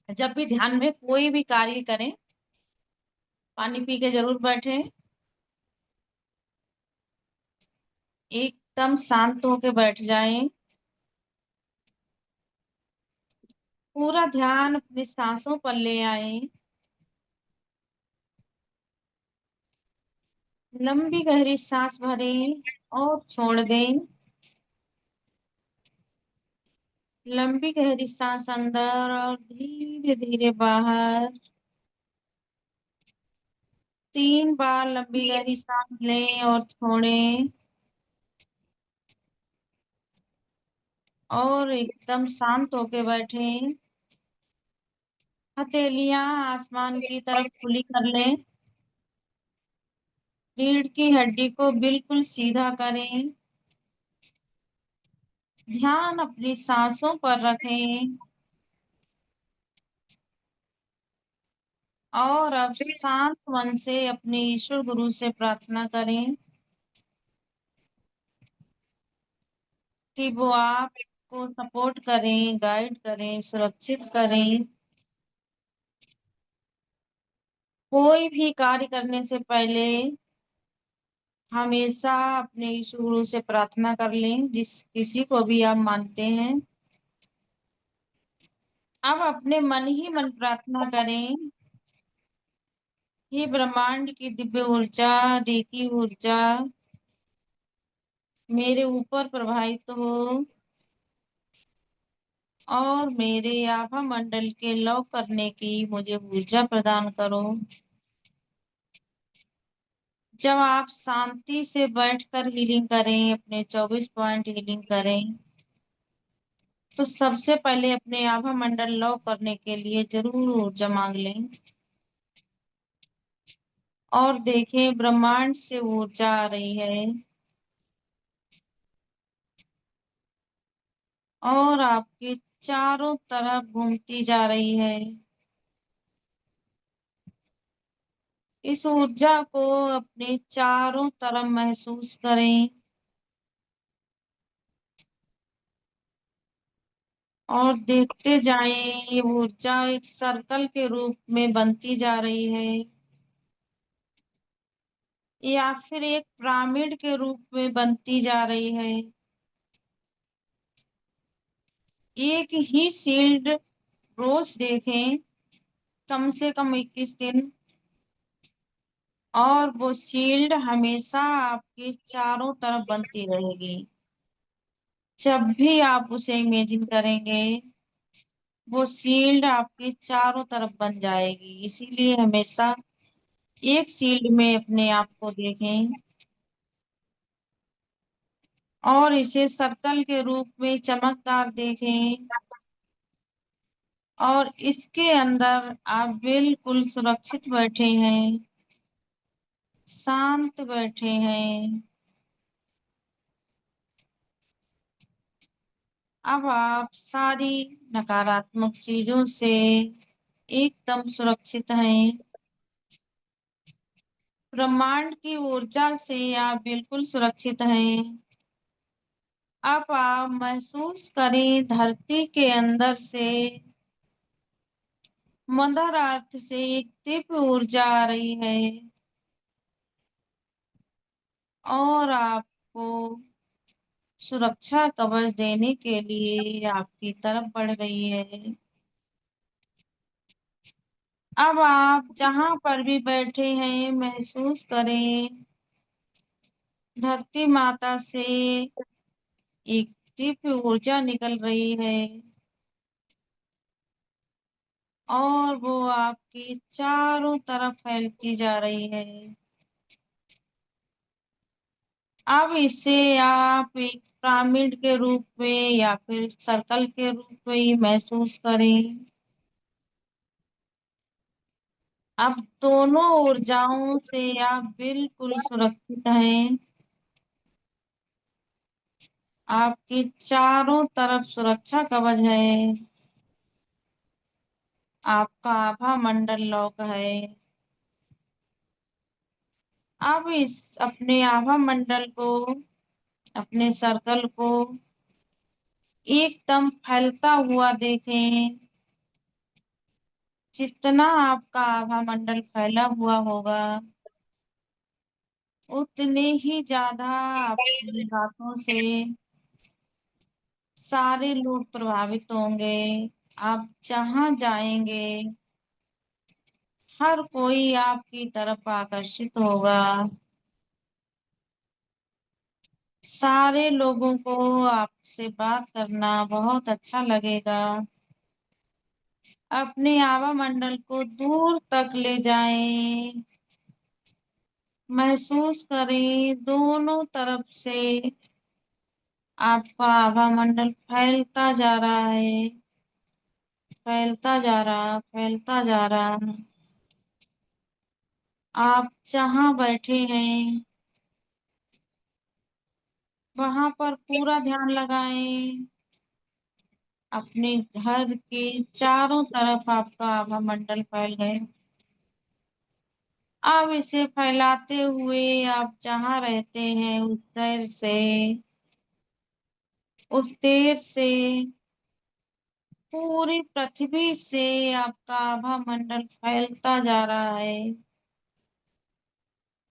जब भी ध्यान में कोई भी कार्य करें, पानी पी के जरूर बैठें। एकदम शांत होके बैठ जाएं। पूरा ध्यान अपनी सांसों पर ले आएं। लंबी गहरी सांस भरें और छोड़ दें। लंबी गहरी सांस अंदर और धीरे धीरे बाहर। 3 बार लंबी गहरी सांस लें और छोड़ें। और एकदम शांत होके बैठें। हथेलियां आसमान की तरफ खुली कर लें। रीढ़ की हड्डी को बिल्कुल सीधा करें। ध्यान अपनी सांसों पर रखें। और अब शांत मन से अपने ईश्वर गुरु से प्रार्थना करें कि वो आपको सपोर्ट करें, गाइड करें, सुरक्षित करें। कोई भी कार्य करने से पहले हमेशा अपने ईश्वर गुरु से प्रार्थना कर लें, जिस किसी को भी आप मानते हैं। अब अपने मन ही मन प्रार्थना करें, हे ब्रह्मांड की दिव्य ऊर्जा, रेकी ऊर्जा मेरे ऊपर प्रवाहित हो और मेरे आभा मंडल के लौ करने की मुझे ऊर्जा प्रदान करो। जब आप शांति से बैठकर हीलिंग करें, अपने 24 पॉइंट हीलिंग करें, तो सबसे पहले अपने आभा मंडल लौ करने के लिए जरूर ऊर्जा मांग लें और देखें ब्रह्मांड से ऊर्जा आ रही है और आपके चारों तरफ घूमती जा रही है। इस ऊर्जा को अपने चारों तरफ महसूस करें और देखते जाएं, ये ऊर्जा एक सर्कल के रूप में बनती जा रही है या फिर एक पिरामिड के रूप में बनती जा रही है। एक ही शील्ड रोज देखें, कम से कम 21 दिन, और वो शील्ड हमेशा आपके चारों तरफ बनती रहेगी। जब भी आप उसे इमेजिन करेंगे, वो शील्ड आपके चारों तरफ बन जाएगी। इसीलिए हमेशा एक शील्ड में अपने आप को देखें और इसे सर्कल के रूप में चमकदार देखें और इसके अंदर आप बिल्कुल सुरक्षित बैठे हैं, शांत बैठे हैं। अब आप सारी नकारात्मक चीजों से एकदम सुरक्षित हैं। ब्रह्मांड की ऊर्जा से आप बिल्कुल सुरक्षित हैं। अब आप महसूस करें धरती के अंदर से, मदर अर्थ से एक दिव्य ऊर्जा आ रही है और आपको सुरक्षा कवच देने के लिए आपकी तरफ बढ़ रही है। अब आप जहां पर भी बैठे हैं, महसूस करें धरती माता से एक दिव्य ऊर्जा निकल रही है और वो आपकी चारों तरफ फैलती जा रही है। अब इसे आप एक पिरामिड के रूप में या फिर सर्कल के रूप में ही महसूस करें। अब दोनों ऊर्जाओं से आप बिल्कुल सुरक्षित हैं। आपके चारों तरफ सुरक्षा कवच है। आपका आभा मंडल लॉक है। अब इस अपने आभा मंडल को, अपने सर्कल को एकदम फैलता हुआ देखें जितना आपका आभा मंडल फैला हुआ होगा, उतने ही ज्यादा आपकी बातों से सारे लोग प्रभावित होंगे। आप जहां जाएंगे, हर कोई आपकी तरफ आकर्षित होगा। सारे लोगों को आपसे बात करना बहुत अच्छा लगेगा। अपने आभा मंडल को दूर तक ले जाएं। महसूस करें दोनों तरफ से आपका आभा मंडल फैलता जा रहा है, फैलता जा रहा, फैलता जा रहा। आप जहां बैठे हैं, वहां पर पूरा ध्यान लगाएं। अपने घर के चारों तरफ आपका आभा मंडल फैल गए। अब इसे फैलाते हुए आप जहां रहते हैं, उस देर से पूरी पृथ्वी से आपका आभा मंडल फैलता जा रहा है,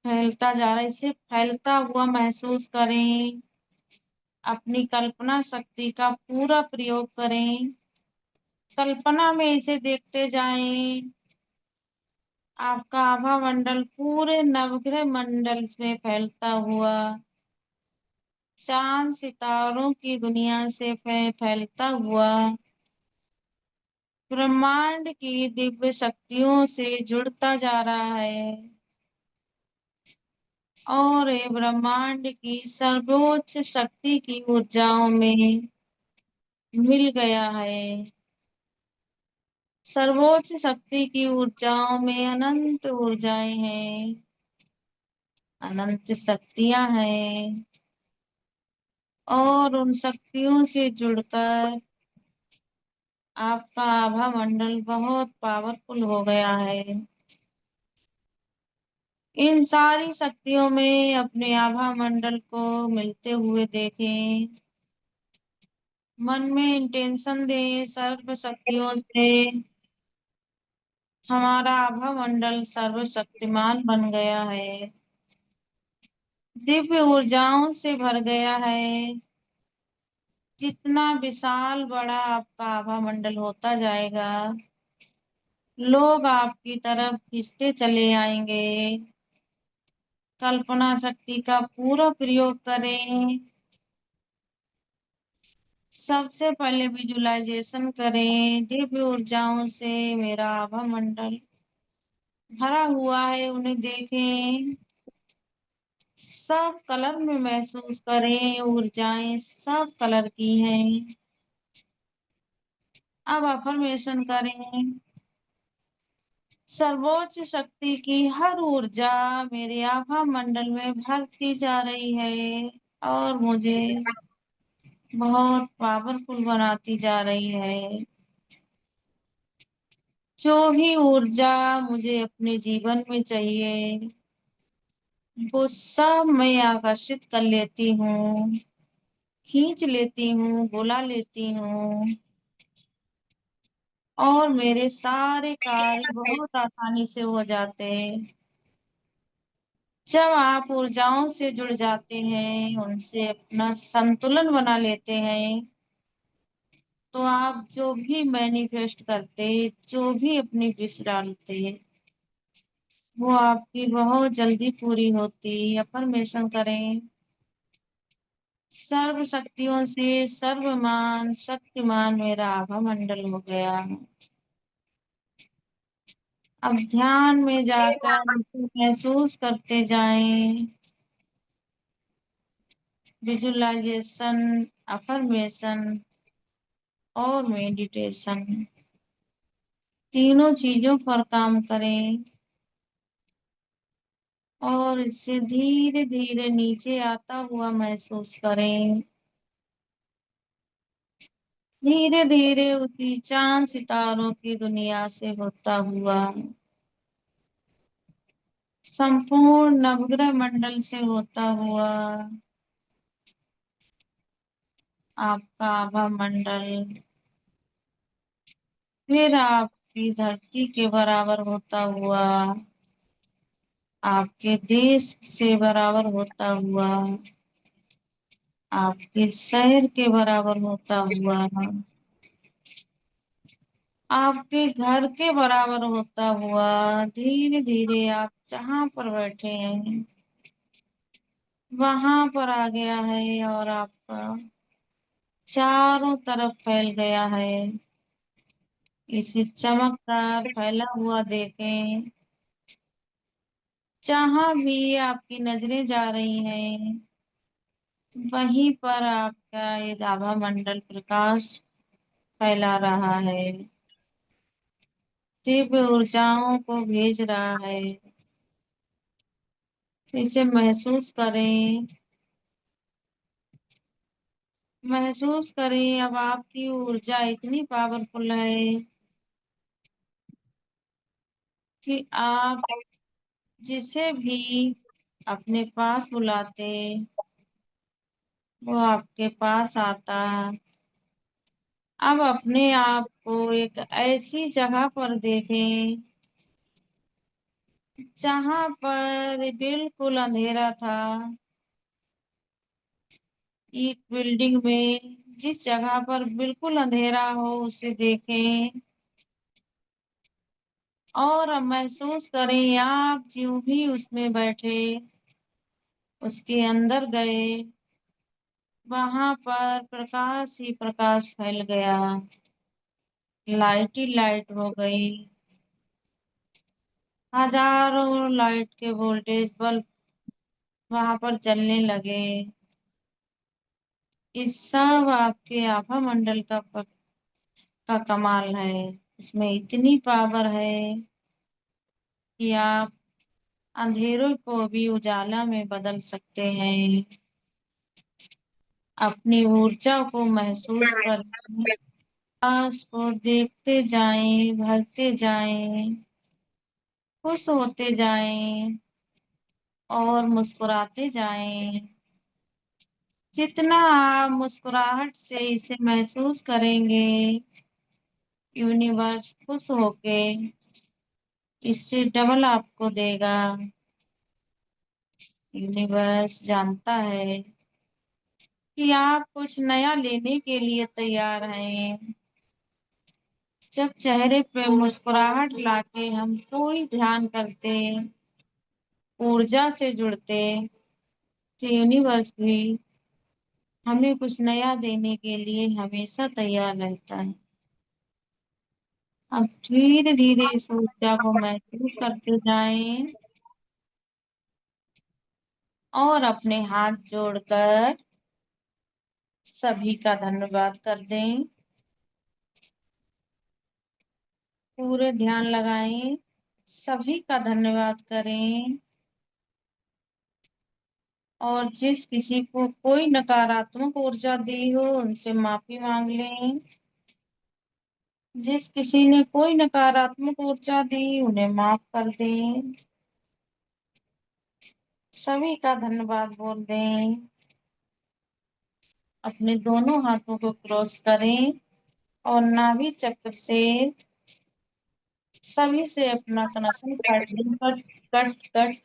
फैलता जा रहा है। इसे फैलता हुआ महसूस करें। अपनी कल्पना शक्ति का पूरा प्रयोग करें। कल्पना में इसे देखते जाएं। आपका आभा मंडल पूरे नवग्रह मंडल में फैलता हुआ चांद सितारों की दुनिया से फैलता हुआ ब्रह्मांड की दिव्य शक्तियों से जुड़ता जा रहा है और ये ब्रह्मांड की सर्वोच्च शक्ति की ऊर्जाओं में मिल गया है। सर्वोच्च शक्ति की ऊर्जाओं में अनंत ऊर्जाएं हैं, अनंत शक्तियां हैं और उन शक्तियों से जुड़कर आपका आभा मंडल बहुत पावरफुल हो गया है। इन सारी शक्तियों में अपने आभा मंडल को मिलते हुए देखें। मन में इंटेंशन दें, सर्व शक्तियों से हमारा आभा मंडल सर्वशक्तिमान बन गया है, दिव्य ऊर्जाओं से भर गया है। जितना विशाल बड़ा आपका आभा मंडल होता जाएगा, लोग आपकी तरफ खिंचते चले आएंगे। कल्पना शक्ति का पूरा प्रयोग करें। सबसे पहले विजुलाइजेशन करें। दिव्य ऊर्जाओं से मेरा आभा मंडल भरा हुआ है, उन्हें देखें। सब कलर में महसूस करें। ऊर्जाएं सब कलर की हैं। अब अफर्मेशन करें। सर्वोच्च शक्ति की हर ऊर्जा मेरे आभा मंडल में भरती जा रही है और मुझे बहुत पावरफुल बनाती जा रही है। जो भी ऊर्जा मुझे अपने जीवन में चाहिए, वो सब मैं आकर्षित कर लेती हूँ, खींच लेती हूँ, बुला लेती हूँ और मेरे सारे कार्य बहुत आसानी से हो जाते हैं। जब आप ऊर्जाओं से जुड़ जाते हैं, उनसे अपना संतुलन बना लेते हैं, तो आप जो भी मैनिफेस्ट करते, जो भी अपनी विश डालते, वो आपकी बहुत जल्दी पूरी होती। अफर्मेशन करें। सर्व शक्तियों से सर्वमान शक्तिमान मेरा आभा मंडल हो गया। अब ध्यान में जाकर इसे महसूस करते जाएं। विजुअलाइजेशन, अफर्मेशन और मेडिटेशन, तीनों चीजों पर काम करें और इसे धीरे धीरे नीचे आता हुआ महसूस करें। धीरे धीरे उसी चांद सितारों की दुनिया से होता हुआ संपूर्ण नवग्रह मंडल से होता हुआ आपका आभा मंडल फिर आपके आपकी धरती के बराबर होता हुआ, आपके देश से बराबर होता हुआ, आपके शहर के बराबर होता हुआ, आपके घर के बराबर होता हुआ धीरे धीरे आप जहाँ पर बैठे हैं वहां पर आ गया है और आपका चारों तरफ फैल गया है। इसे चमकदार फैला हुआ देखें। जहां भी आपकी नजरें जा रही हैं वहीं पर आपका ये आभा मंडल प्रकाश फैला रहा है, दिव्य ऊर्जाओं को भेज रहा है। इसे महसूस करें, महसूस करें अब आपकी ऊर्जा इतनी पावरफुल है कि आप जिसे भी अपने पास बुलाते वो आपके पास आता। अब अपने आप को एक ऐसी जगह पर देखें जहां पर बिल्कुल अंधेरा था। एक बिल्डिंग में जिस जगह पर बिल्कुल अंधेरा हो उसे देखें और अब महसूस करें आप ज्यों भी उसमें बैठे उसके अंदर गए वहां पर प्रकाश ही प्रकाश फैल गया, लाइट ही लाइट हो गई। हजारों लाइट के वोल्टेज बल्ब वहां पर जलने लगे। इस सब आपके आभा मंडल का कमाल है। इसमें इतनी पावर है कि आप अंधेरों को भी उजाला में बदल सकते हैं। अपनी ऊर्जा को महसूस करें, आस को देखते जाएं, भरते जाएं, खुश होते जाएं और मुस्कुराते जाएं। जितना आप मुस्कुराहट से इसे महसूस करेंगे यूनिवर्स खुश होके इससे डबल आपको देगा। यूनिवर्स जानता है कि आप कुछ नया लेने के लिए तैयार हैं। जब चेहरे पे मुस्कुराहट लाके हम कोई ध्यान करते, ऊर्जा से जुड़ते, तो यूनिवर्स भी हमें कुछ नया देने के लिए हमेशा तैयार रहता है। अब धीरे धीरे इस ऊर्जा को महसूस करते जाएं और अपने हाथ जोड़कर सभी का धन्यवाद कर दें। पूरे ध्यान लगाएं, सभी का धन्यवाद करें और जिस किसी को कोई नकारात्मक ऊर्जा दी हो उनसे माफी मांग लें। जिस किसी ने कोई नकारात्मक ऊर्जा दी उन्हें माफ कर दें। सभी का धन्यवाद बोल दें। अपने दोनों हाथों को क्रॉस करें और नाभि चक्र से सभी से अपना कनेक्शन काट दें। Cut cut cut